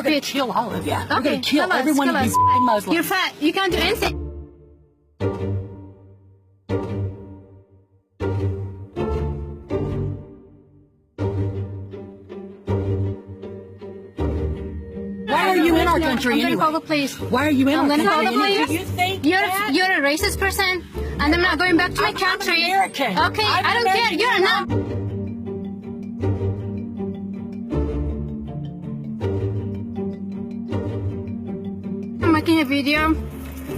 We're going to kill all of you. We're going to kill every one of you Muslims. You're fat. You can't do anything. Why are you in our country anyway? I'm gonna call the police. Why are you in our country I'm gonna call the anyway? police. Do you think You're that? you're a racist person, and I'm not going back to my country. I'm American. Okay, I'm I don't care. American. You're not. I'm making a video,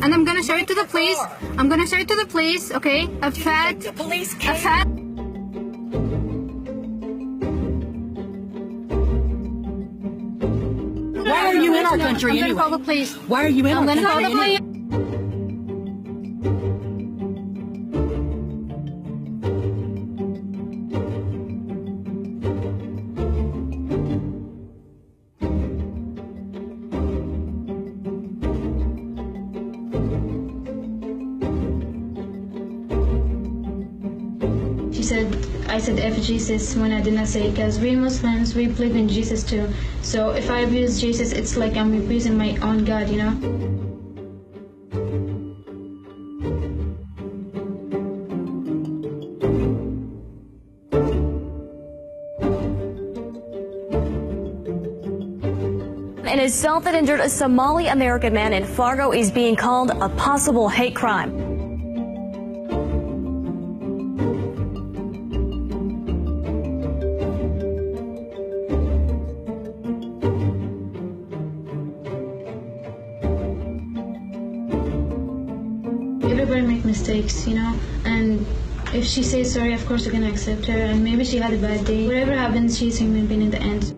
and I'm gonna show it to the police. I'm gonna show it to the police. Okay, a fat, The police a came. fat. Why are you in our country I'm anyway? gonna call the police. Why are you in I'm our gonna call country the anyway? police. I said F Jesus when I did not say it, because we Muslims, we believe in Jesus too. So if I abuse Jesus, it's like I'm abusing my own God, you know? An assault that injured a Somali American man in Fargo is being called a possible hate crime. Everybody make mistakes, you know, and if she says sorry, of course you're gonna accept her, and maybe she had a bad day. Whatever happens, she's a human being in the end.